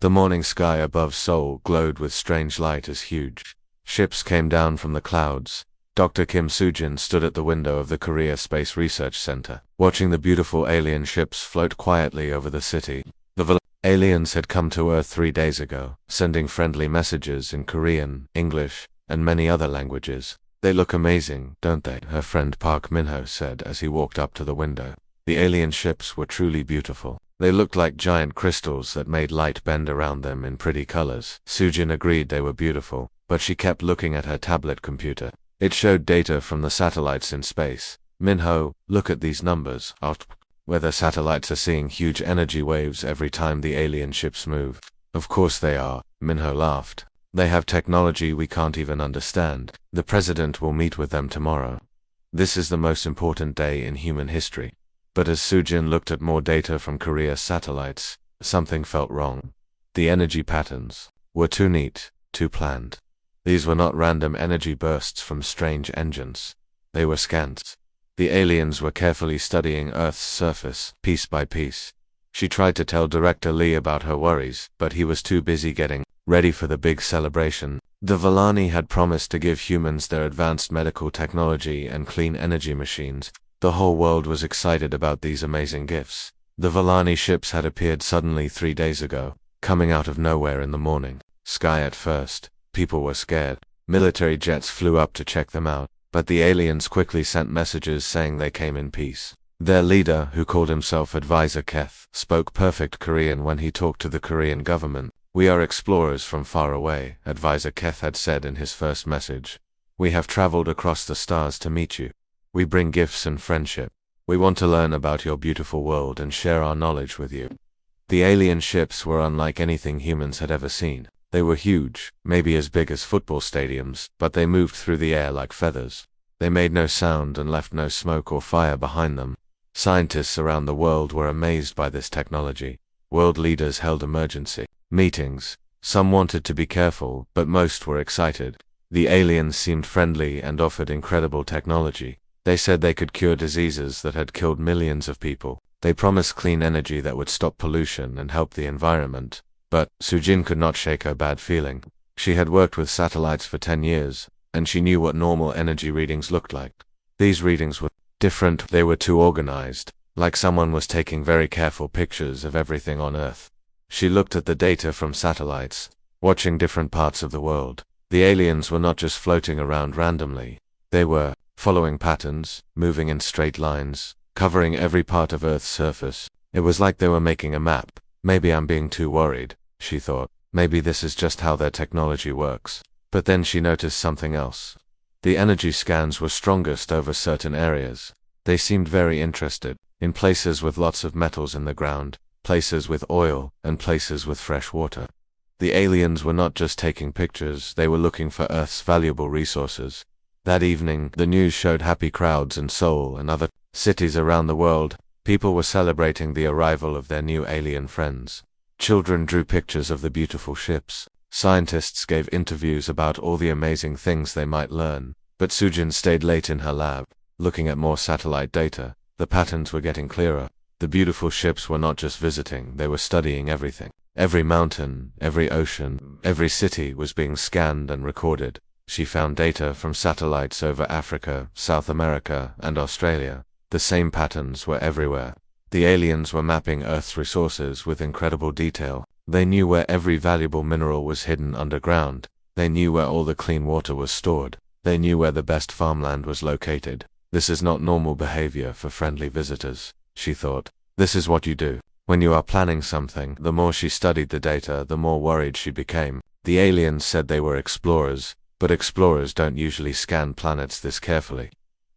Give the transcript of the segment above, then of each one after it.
The morning sky above Seoul glowed with strange light as huge ships came down from the clouds. Dr. Kim Soo-jin stood at the window of the Korea Space Research Center, watching the beautiful alien ships float quietly over the city. The aliens had come to Earth 3 days ago, sending friendly messages in Korean, English, and many other languages. They look amazing, don't they? Her friend Park Min-ho said as he walked up to the window. The alien ships were truly beautiful. They looked like giant crystals that made light bend around them in pretty colors. Soo-jin agreed they were beautiful, but she kept looking at her tablet computer. It showed data from the satellites in space. Min-ho, look at these numbers. Where the satellites are seeing huge energy waves every time the alien ships move. Of course they are, Min-ho laughed. They have technology we can't even understand. The president will meet with them tomorrow. This is the most important day in human history. But as Soo-jin looked at more data from Korea's satellites, something felt wrong. The energy patterns were too neat, too planned. These were not random energy bursts from strange engines. They were scans. The aliens were carefully studying Earth's surface, piece by piece. She tried to tell Director Lee about her worries, but he was too busy getting ready for the big celebration. The Villani had promised to give humans their advanced medical technology and clean energy machines. The whole world was excited about these amazing gifts. The Villani ships had appeared suddenly 3 days ago, coming out of nowhere in the morning sky at first. People were scared. Military jets flew up to check them out, but the aliens quickly sent messages saying they came in peace. Their leader, who called himself Advisor Keth, spoke perfect Korean when he talked to the Korean government. We are explorers from far away, Advisor Keth had said in his first message. We have traveled across the stars to meet you. We bring gifts and friendship. We want to learn about your beautiful world and share our knowledge with you. The alien ships were unlike anything humans had ever seen. They were huge, maybe as big as football stadiums, but they moved through the air like feathers. They made no sound and left no smoke or fire behind them. Scientists around the world were amazed by this technology. World leaders held emergency meetings. Some wanted to be careful, but most were excited. The aliens seemed friendly and offered incredible technology. They said they could cure diseases that had killed millions of people. They promised clean energy that would stop pollution and help the environment. But Soo-jin could not shake her bad feeling. She had worked with satellites for 10 years, and she knew what normal energy readings looked like. These readings were different. They were too organized, like someone was taking very careful pictures of everything on Earth. She looked at the data from satellites, watching different parts of the world. The aliens were not just floating around randomly. They were following patterns, moving in straight lines, covering every part of Earth's surface. It was like they were making a map. Maybe I'm being too worried, she thought. Maybe this is just how their technology works. But then she noticed something else. The energy scans were strongest over certain areas. They seemed very interested in places with lots of metals in the ground, places with oil, and places with fresh water. The aliens were not just taking pictures, they were looking for Earth's valuable resources. That evening, the news showed happy crowds in Seoul and other cities around the world. People were celebrating the arrival of their new alien friends. Children drew pictures of the beautiful ships. Scientists gave interviews about all the amazing things they might learn. But Soo-jin stayed late in her lab, looking at more satellite data. The patterns were getting clearer. The beautiful ships were not just visiting, they were studying everything. Every mountain, every ocean, every city was being scanned and recorded. She found data from satellites over Africa, South America, and Australia. The same patterns were everywhere. The aliens were mapping Earth's resources with incredible detail. They knew where every valuable mineral was hidden underground. They knew where all the clean water was stored. They knew where the best farmland was located. This is not normal behavior for friendly visitors, she thought. This is what you do when you are planning something. The more she studied the data, the more worried she became. The aliens said they were explorers, but explorers don't usually scan planets this carefully.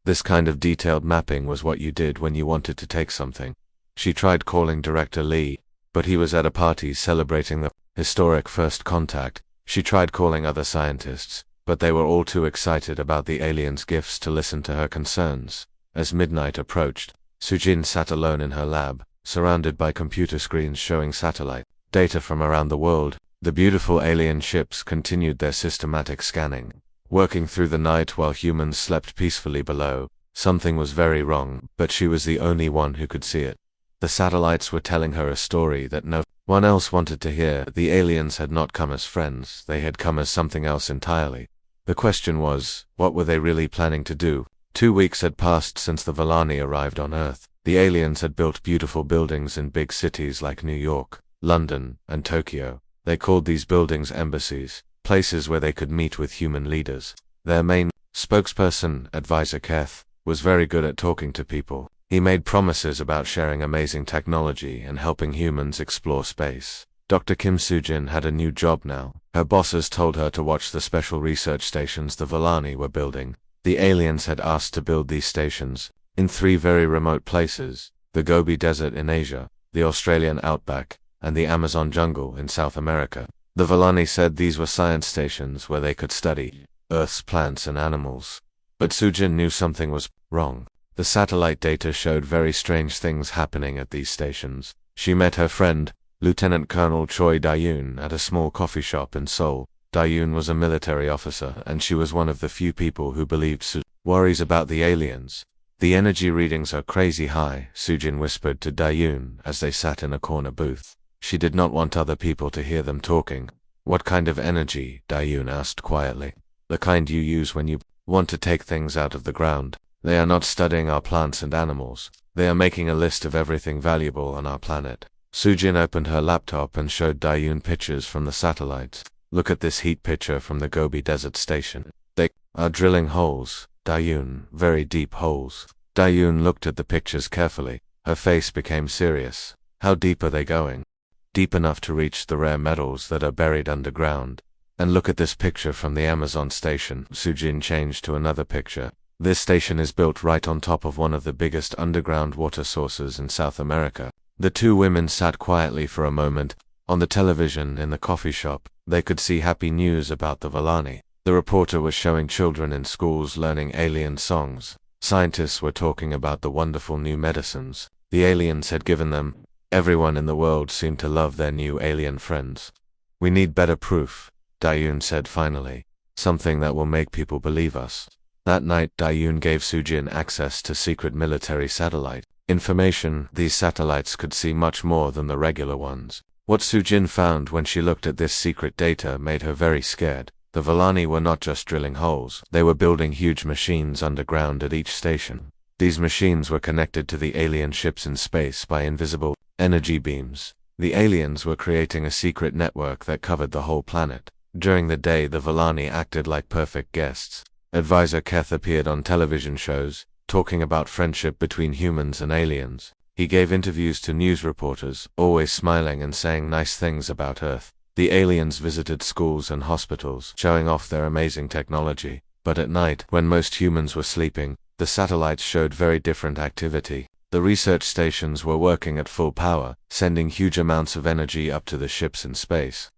This kind of detailed mapping was what you did when you wanted to take something. She tried calling Director Lee, but he was at a party celebrating the historic first contact. She tried calling other scientists, but they were all too excited about the aliens' gifts to listen to her concerns. As midnight approached, Soo-jin sat alone in her lab, surrounded by computer screens showing satellite data from around the world. The beautiful alien ships continued their systematic scanning. Working through the night while humans slept peacefully below, something was very wrong, but she was the only one who could see it. The satellites were telling her a story that no one else wanted to hear. The aliens had not come as friends, they had come as something else entirely. The question was, what were they really planning to do? 2 weeks had passed since the Volani arrived on Earth. The aliens had built beautiful buildings in big cities like New York, London, and Tokyo. They called these buildings embassies, places where they could meet with human leaders. Their main spokesperson, Advisor Keth, was very good at talking to people. He made promises about sharing amazing technology and helping humans explore space. Dr. Kim Soo-jin had a new job now. Her bosses told her to watch the special research stations the Volani were building. The aliens had asked to build these stations in 3 very remote places: the Gobi Desert in Asia, the Australian outback, and the Amazon jungle in South America. The Volani said these were science stations where they could study Earth's plants and animals. But Soo-jin knew something was wrong. The satellite data showed very strange things happening at these stations. She met her friend, Lieutenant Colonel Choi Dae-yoon, at a small coffee shop in Seoul. Dae-yoon was a military officer, and she was one of the few people who believed Soo worries about the aliens. The energy readings are crazy high, Soo-jin whispered to Dae-yoon as they sat in a corner booth. She did not want other people to hear them talking. What kind of energy? Dae-yoon asked quietly. The kind you use when you want to take things out of the ground. They are not studying our plants and animals. They are making a list of everything valuable on our planet. Soo-jin opened her laptop and showed Dae-yoon pictures from the satellites. Look at this heat picture from the Gobi Desert Station. They are drilling holes, Dae-yoon, very deep holes. Dae-yoon looked at the pictures carefully. Her face became serious. How deep are they going? Deep enough to reach the rare metals that are buried underground. And look at this picture from the Amazon station. Soo-jin changed to another picture. This station is built right on top of one of the biggest underground water sources in South America. The 2 women sat quietly for a moment. On the television in the coffee shop, they could see happy news about the Volani. The reporter was showing children in schools learning alien songs. Scientists were talking about the wonderful new medicines the aliens had given them. Everyone in the world seemed to love their new alien friends. We need better proof, Dae-yoon said finally. Something that will make people believe us. That night, Dae-yoon gave Soo-jin access to secret military satellite information. These satellites could see much more than the regular ones. What Soo-jin found when she looked at this secret data made her very scared. The Volani were not just drilling holes, they were building huge machines underground at each station. These machines were connected to the alien ships in space by invisible energy beams. The aliens were creating a secret network that covered the whole planet. During the day, the Volani acted like perfect guests. Advisor Keth appeared on television shows, talking about friendship between humans and aliens. He gave interviews to news reporters, always smiling and saying nice things about Earth. The aliens visited schools and hospitals, showing off their amazing technology. But at night, when most humans were sleeping, the satellites showed very different activity. The research stations were working at full power, sending huge amounts of energy up to the ships in space.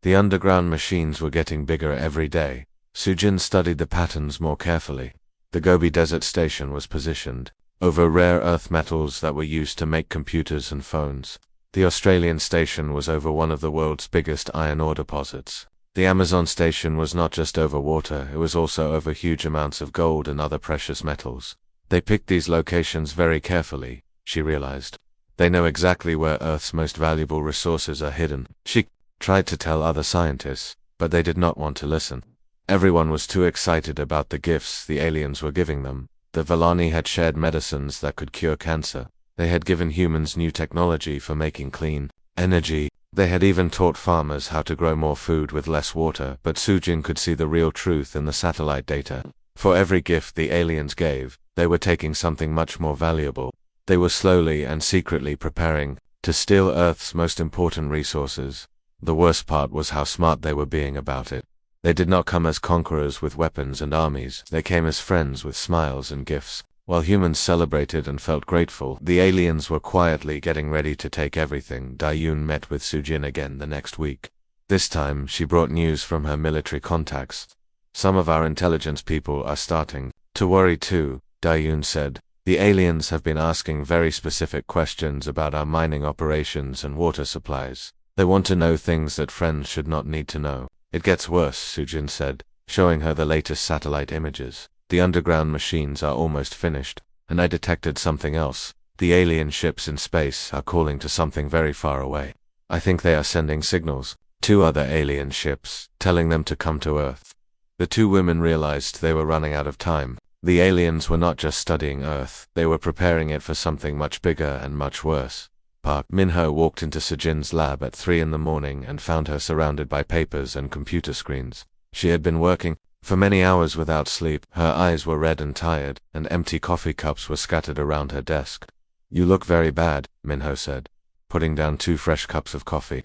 The underground machines were getting bigger every day. Soo-jin studied the patterns more carefully. The Gobi Desert Station was positioned over rare earth metals that were used to make computers and phones. The Australian station was over one of the world's biggest iron ore deposits. The Amazon station was not just over water, it was also over huge amounts of gold and other precious metals. They picked these locations very carefully, she realized. They know exactly where Earth's most valuable resources are hidden. She tried to tell other scientists, but they did not want to listen. Everyone was too excited about the gifts the aliens were giving them. The Volani had shared medicines that could cure cancer. They had given humans new technology for making clean energy. They had even taught farmers how to grow more food with less water, but Soo-jin could see the real truth in the satellite data. For every gift the aliens gave, they were taking something much more valuable. They were slowly and secretly preparing to steal Earth's most important resources. The worst part was how smart they were being about it. They did not come as conquerors with weapons and armies, they came as friends with smiles and gifts. While humans celebrated and felt grateful, the aliens were quietly getting ready to take everything. Dae-yoon met with Soo-jin again the next week. This time, she brought news from her military contacts. Some of our intelligence people are starting to worry too, Dae-yoon said. The aliens have been asking very specific questions about our mining operations and water supplies. They want to know things that friends should not need to know. It gets worse, Soo-jin said, showing her the latest satellite images. The underground machines are almost finished, and I detected something else. The alien ships in space are calling to something very far away. I think they are sending signals, 2 other alien ships, telling them to come to Earth. The 2 women realized they were running out of time. The aliens were not just studying Earth, they were preparing it for something much bigger and much worse. Park Min-ho walked into Sujin's lab at 3 in the morning and found her surrounded by papers and computer screens. She had been working for many hours without sleep. Her eyes were red and tired, and empty coffee cups were scattered around her desk. "You look very bad," Min-ho said, putting down 2 fresh cups of coffee.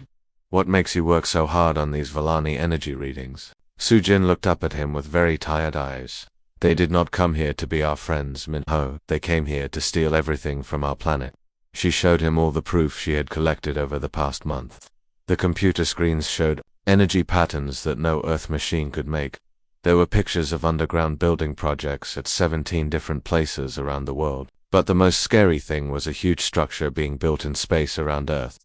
"What makes you work so hard on these Vallani energy readings?" Sujin looked up at him with very tired eyes. "They did not come here to be our friends, Min-ho. They came here to steal everything from our planet." She showed him all the proof she had collected over the past month. The computer screens showed energy patterns that no Earth machine could make. There were pictures of underground building projects at 17 different places around the world. But the most scary thing was a huge structure being built in space around Earth.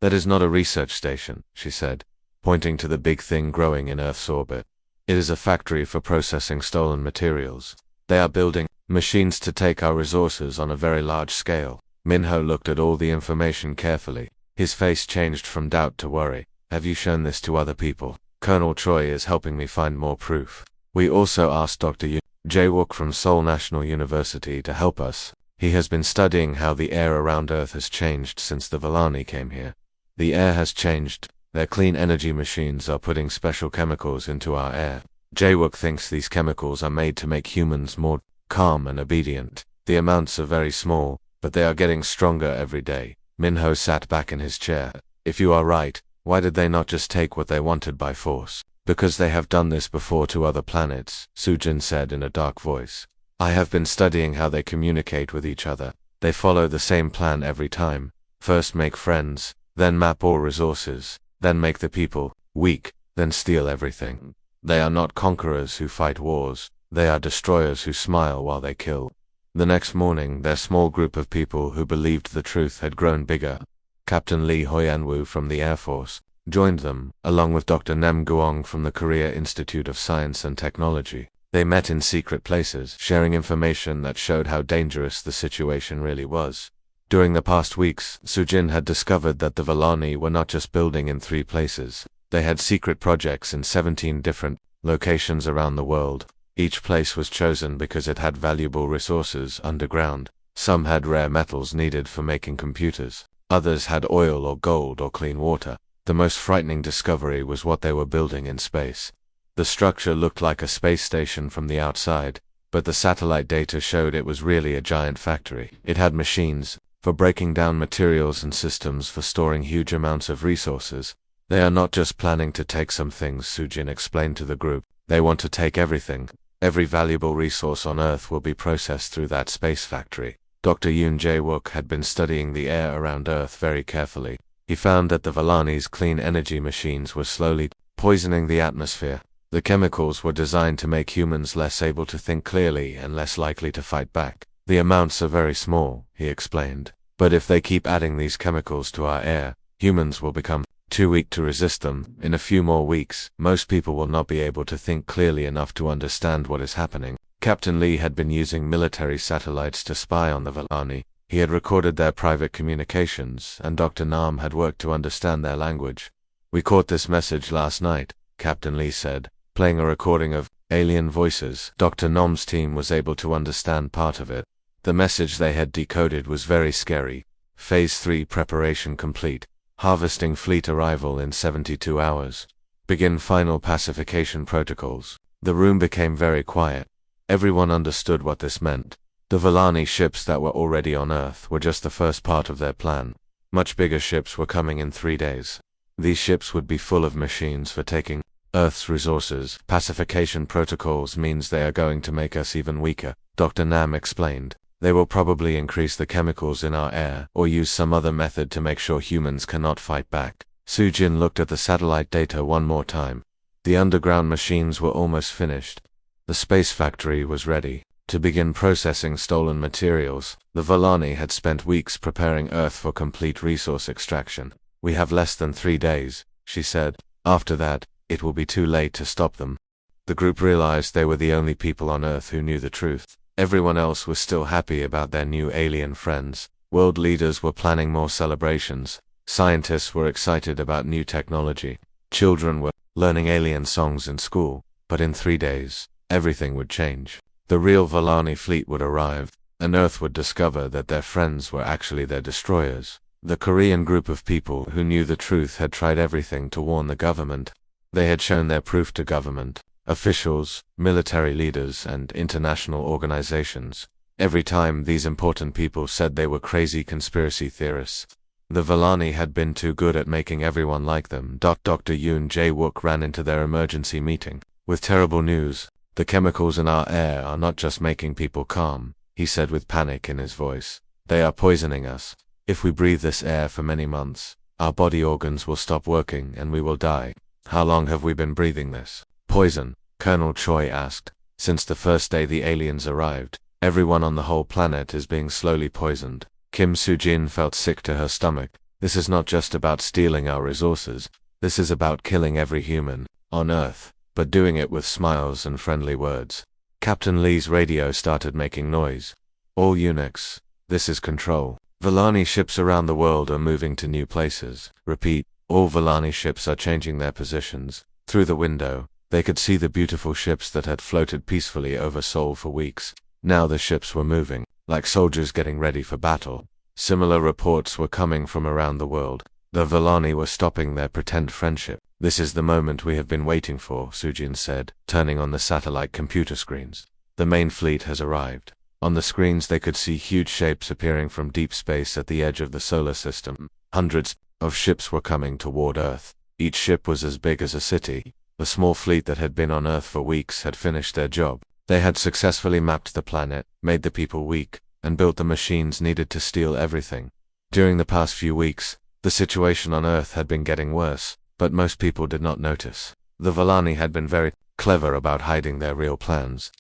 "That is not a research station," she said, pointing to the big thing growing in Earth's orbit. "It is a factory for processing stolen materials. They are building machines to take our resources on a very large scale." Min-ho looked at all the information carefully. His face changed from doubt to worry. "Have you shown this to other people?" "Colonel Choi is helping me find more proof. We also asked Dr. Yoon Jae-wook from Seoul National University to help us. He has been studying how the air around Earth has changed since the Vallani came here. The air has changed. Their clean energy machines are putting special chemicals into our air. Jae-wook thinks these chemicals are made to make humans more calm and obedient. The amounts are very small, but they are getting stronger every day." Min-ho sat back in his chair. "If you are right, why did they not just take what they wanted by force?" "Because they have done this before to other planets," Sujin said in a dark voice. "I have been studying how they communicate with each other. They follow the same plan every time. First make friends, then map all resources, then make the people weak, then steal everything. They are not conquerors who fight wars, they are destroyers who smile while they kill." The next morning, their small group of people who believed the truth had grown bigger. Captain Lee Hoyanwoo from the Air Force joined them, along with Dr. Nem Guong from the Korea Institute of Science and Technology. They met in secret places, sharing information that showed how dangerous the situation really was. During the past weeks, Sujin had discovered that the Vallani were not just building in 3 places. They had secret projects in 17 different locations around the world. Each place was chosen because it had valuable resources underground. Some had rare metals needed for making computers. Others had oil or gold or clean water. The most frightening discovery was what they were building in space. The structure looked like a space station from the outside, but the satellite data showed it was really a giant factory. It had machines for breaking down materials and systems for storing huge amounts of resources. "They are not just planning to take some things," Sujin explained to the group. "They want to take everything. Every valuable resource on Earth will be processed through that space factory." Dr. Yoon Jae-wook had been studying the air around Earth very carefully. He found that the Vallani's clean energy machines were slowly poisoning the atmosphere. The chemicals were designed to make humans less able to think clearly and less likely to fight back. "The amounts are very small," he explained. "But if they keep adding these chemicals to our air, humans will become too weak to resist them. In a few more weeks, most people will not be able to think clearly enough to understand what is happening." Captain Lee had been using military satellites to spy on the Vallani. He had recorded their private communications, and Dr. Nam had worked to understand their language. "We caught this message last night," Captain Lee said, playing a recording of alien voices. Dr. Nam's team was able to understand part of it. The message they had decoded was very scary. Phase 3 preparation complete. Harvesting fleet arrival in 72 hours. Begin final pacification protocols. The room became very quiet. Everyone understood what this meant. The Vallani ships that were already on Earth were just the first part of their plan. Much bigger ships were coming in 3 days. These ships would be full of machines for taking Earth's resources. Pacification protocols means they are going to make us even weaker, Dr. Nam explained. They will probably increase the chemicals in our air, or use some other method to make sure humans cannot fight back. Sujin looked at the satellite data one more time. The underground machines were almost finished. The space factory was ready to begin processing stolen materials. The Vallani had spent weeks preparing Earth for complete resource extraction. "We have less than 3 days," she said. "After that, it will be too late to stop them." The group realized they were the only people on Earth who knew the truth. Everyone else was still happy about their new alien friends. World leaders were planning more celebrations. Scientists were excited about new technology. Children were learning alien songs in school. But in 3 days, everything would change. The real Volani fleet would arrive, and Earth would discover that their friends were actually their destroyers. The Korean group of people who knew the truth had tried everything to warn the government. They had shown their proof to government, officials, military leaders, and international organizations. Every time these important people said they were crazy conspiracy theorists. The Volani had been too good at making everyone like them. Dr. Yoon Jae-wook ran into their emergency meeting with terrible news. The chemicals in our air are not just making people calm, he said with panic in his voice. They are poisoning us. If we breathe this air for many months, our body organs will stop working and we will die. How long have we been breathing this poison? Colonel Choi asked. Since the first day the aliens arrived. Everyone on the whole planet is being slowly poisoned. Kim Soo-jin felt sick to her stomach. This is not just about stealing our resources. This is about killing every human on Earth, but doing it with smiles and friendly words. Captain Lee's radio started making noise. All units, this is Control. Volani ships around the world are moving to new places. Repeat, all Volani ships are changing their positions. Through the window, they could see the beautiful ships that had floated peacefully over Seoul for weeks. Now the ships were moving, like soldiers getting ready for battle. Similar reports were coming from around the world. The Volani were stopping their pretend friendship. This is the moment we have been waiting for, Soo-jin said, turning on the satellite computer screens. The main fleet has arrived. On the screens they could see huge shapes appearing from deep space at the edge of the solar system. Hundreds of ships were coming toward Earth. Each ship was as big as a city. The small fleet that had been on Earth for weeks had finished their job. They had successfully mapped the planet, made the people weak, and built the machines needed to steal everything. During the past few weeks, the situation on Earth had been getting worse, but most people did not notice. The Volani had been very clever about hiding their real plans.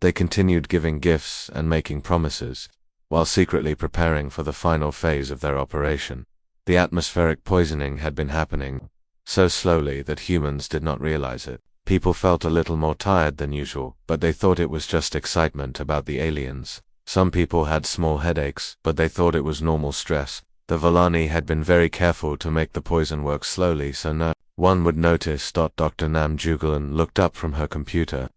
They continued giving gifts and making promises, while secretly preparing for the final phase of their operation. The atmospheric poisoning had been happening so slowly that humans did not realize it. People felt a little more tired than usual, but they thought it was just excitement about the aliens. Some people had small headaches, but they thought it was normal stress. The Volani had been very careful to make the poison work slowly so no one would notice. Dr. Nam Jugalan looked up from her computer.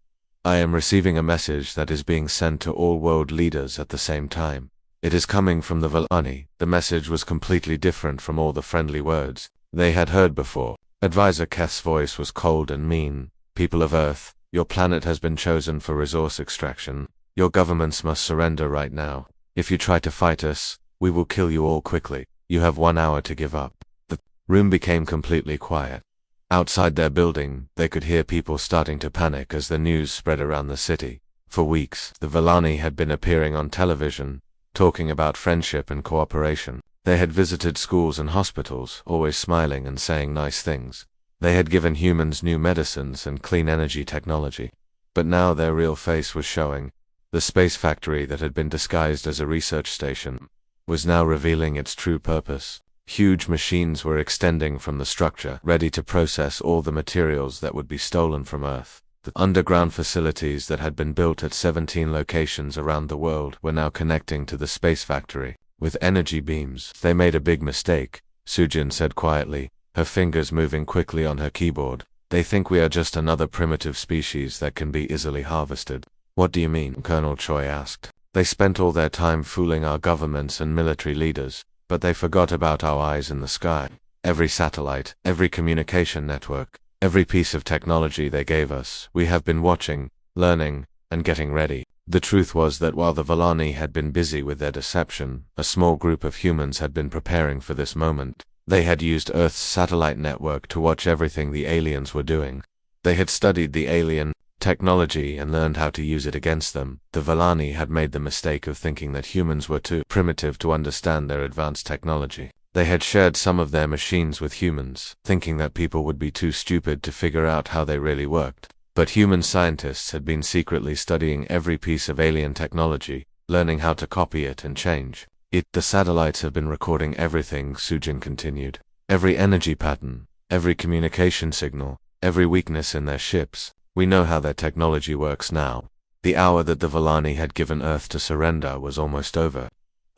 I am receiving a message that is being sent to all world leaders at the same time. It is coming from the Volani. The message was completely different from all the friendly words they had heard before. Advisor Keth's voice was cold and mean. People of Earth, your planet has been chosen for resource extraction. Your governments must surrender right now. If you try to fight us, we will kill you all quickly. You have 1 hour to give up. The room became completely quiet. Outside their building, they could hear people starting to panic as the news spread around the city. For weeks, the Volani had been appearing on television, talking about friendship and cooperation. They had visited schools and hospitals, always smiling and saying nice things. They had given humans new medicines and clean energy technology. But now their real face was showing. The space factory that had been disguised as a research station was now revealing its true purpose. Huge machines were extending from the structure, ready to process all the materials that would be stolen from Earth. The underground facilities that had been built at 17 locations around the world were now connecting to the space factory with energy beams. They made a big mistake, Soo-jin said quietly, her fingers moving quickly on her keyboard. They think we are just another primitive species that can be easily harvested. What do you mean? Colonel Choi asked. They spent all their time fooling our governments and military leaders, but they forgot about our eyes in the sky. Every satellite, every communication network, every piece of technology they gave us, we have been watching, learning, and getting ready. The truth was that while the Volani had been busy with their deception, a small group of humans had been preparing for this moment. They had used Earth's satellite network to watch everything the aliens were doing. They had studied the alien technology and learned how to use it against them. The Volani had made the mistake of thinking that humans were too primitive to understand their advanced technology. They had shared some of their machines with humans, thinking that people would be too stupid to figure out how they really worked. But human scientists had been secretly studying every piece of alien technology, learning how to copy it and change it. The satellites have been recording everything, Soo-jin continued. Every energy pattern, every communication signal, every weakness in their ships. We know how their technology works now. The hour that the Volani had given Earth to surrender was almost over.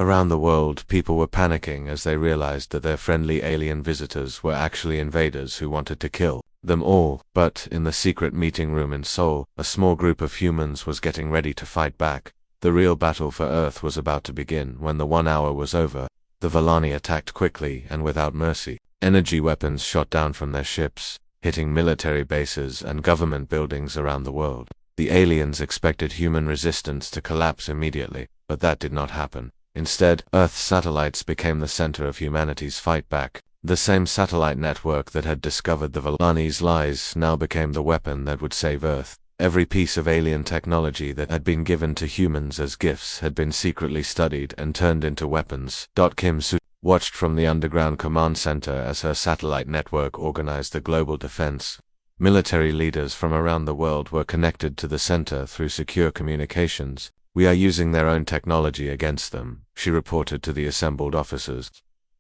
Around the world, people were panicking as they realized that their friendly alien visitors were actually invaders who wanted to kill them all. But in the secret meeting room in Seoul, a small group of humans was getting ready to fight back. The real battle for Earth was about to begin. When the 1 hour was over, the Valani attacked quickly and without mercy. Energy weapons shot down from their ships, hitting military bases and government buildings around the world. The aliens expected human resistance to collapse immediately, but that did not happen. Instead, Earth's satellites became the center of humanity's fight back. The same satellite network that had discovered the Valani's lies now became the weapon that would save Earth. Every piece of alien technology that had been given to humans as gifts had been secretly studied and turned into weapons. Kim Soo watched from the underground command center as her satellite network organized the global defense. Military leaders from around the world were connected to the center through secure communications. "We are using their own technology against them," she reported to the assembled officers.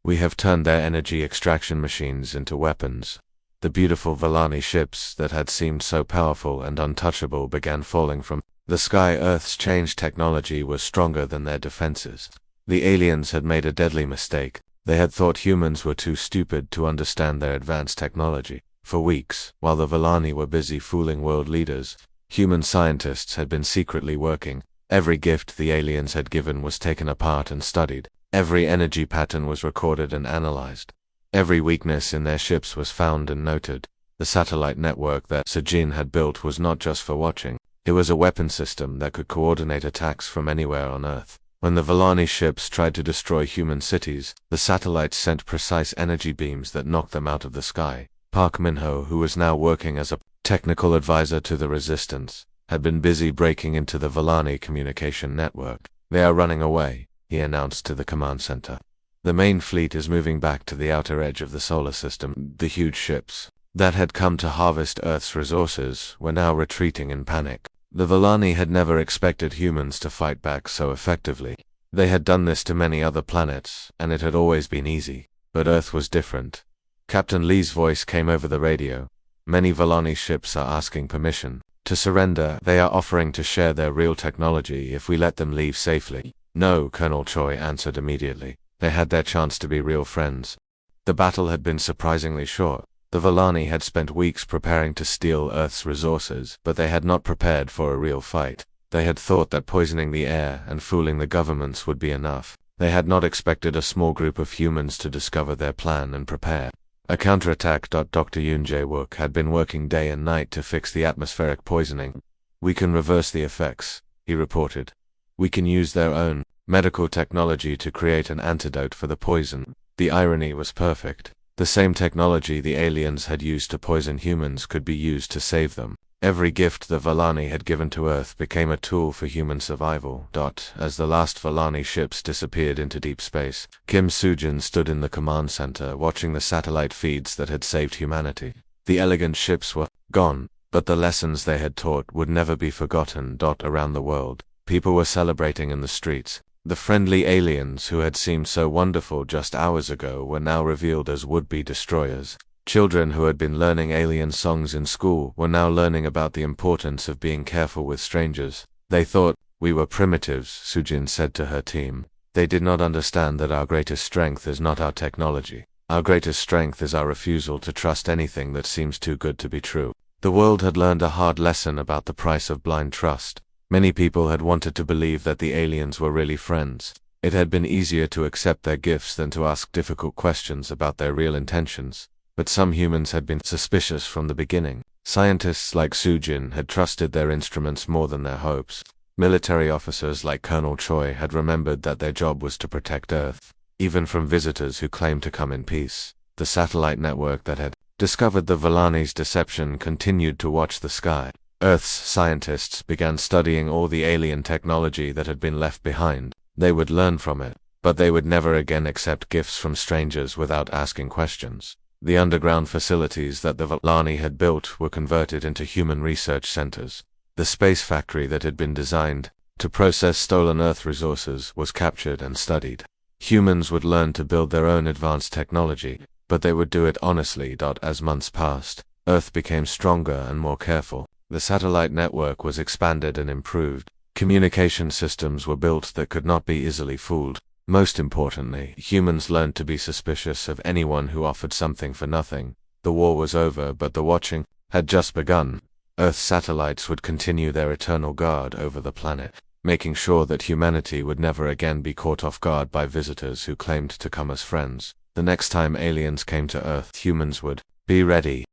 "We have turned their energy extraction machines into weapons." The beautiful Valani ships that had seemed so powerful and untouchable began falling from the sky. Earth's changed technology was stronger than their defenses. The aliens had made a deadly mistake. They had thought humans were too stupid to understand their advanced technology. For weeks, while the Valani were busy fooling world leaders, human scientists had been secretly working. Every gift the aliens had given was taken apart and studied. Every energy pattern was recorded and analyzed. Every weakness in their ships was found and noted. The satellite network that Sejin had built was not just for watching. It was a weapon system that could coordinate attacks from anywhere on Earth. When the Valani ships tried to destroy human cities, the satellites sent precise energy beams that knocked them out of the sky. Park Min-ho, who was now working as a technical advisor to the resistance, had been busy breaking into the Valani communication network. "They are running away," he announced to the command center. "The main fleet is moving back to the outer edge of the solar system." The huge ships that had come to harvest Earth's resources were now retreating in panic. The Valani had never expected humans to fight back so effectively. They had done this to many other planets, and it had always been easy. But Earth was different. Captain Lee's voice came over the radio. "Many Valani ships are asking permission to surrender. They are offering to share their real technology if we let them leave safely." "No," Colonel Choi answered immediately. They had their chance to be real friends. The battle had been surprisingly short. The Valani had spent weeks preparing to steal Earth's resources, but they had not prepared for a real fight. They had thought that poisoning the air and fooling the governments would be enough. They had not expected a small group of humans to discover their plan and prepare. A counterattack. Dr. Yoon Jae-wook had been working day and night to fix the atmospheric poisoning. "We can reverse the effects," he reported. "We can use their own medical technology to create an antidote for the poison." The irony was perfect. The same technology the aliens had used to poison humans could be used to save them. Every gift the Valani had given to Earth became a tool for human survival. As the last Valani ships disappeared into deep space, Kim Soo-jin stood in the command center watching the satellite feeds that had saved humanity. The elegant ships were gone, but the lessons they had taught would never be forgotten. Around the world, people were celebrating in the streets. The friendly aliens who had seemed so wonderful just hours ago were now revealed as would-be destroyers. Children who had been learning alien songs in school were now learning about the importance of being careful with strangers. "They thought we were primitives," Soo-jin said to her team. "They did not understand that our greatest strength is not our technology. Our greatest strength is our refusal to trust anything that seems too good to be true." The world had learned a hard lesson about the price of blind trust. Many people had wanted to believe that the aliens were really friends. It had been easier to accept their gifts than to ask difficult questions about their real intentions. But some humans had been suspicious from the beginning. Scientists like Soo-jin had trusted their instruments more than their hopes. Military officers like Colonel Choi had remembered that their job was to protect Earth, even from visitors who claimed to come in peace. The satellite network that had discovered the Valani's deception continued to watch the sky. Earth's scientists began studying all the alien technology that had been left behind. They would learn from it, but they would never again accept gifts from strangers without asking questions. The underground facilities that the Valani had built were converted into human research centers. The space factory that had been designed to process stolen Earth resources was captured and studied. Humans would learn to build their own advanced technology, but they would do it honestly. As months passed, Earth became stronger and more careful. The satellite network was expanded and improved. Communication systems were built that could not be easily fooled. Most importantly, humans learned to be suspicious of anyone who offered something for nothing. The war was over, but the watching had just begun. Earth's satellites would continue their eternal guard over the planet, making sure that humanity would never again be caught off guard by visitors who claimed to come as friends. The next time aliens came to Earth, humans would be ready.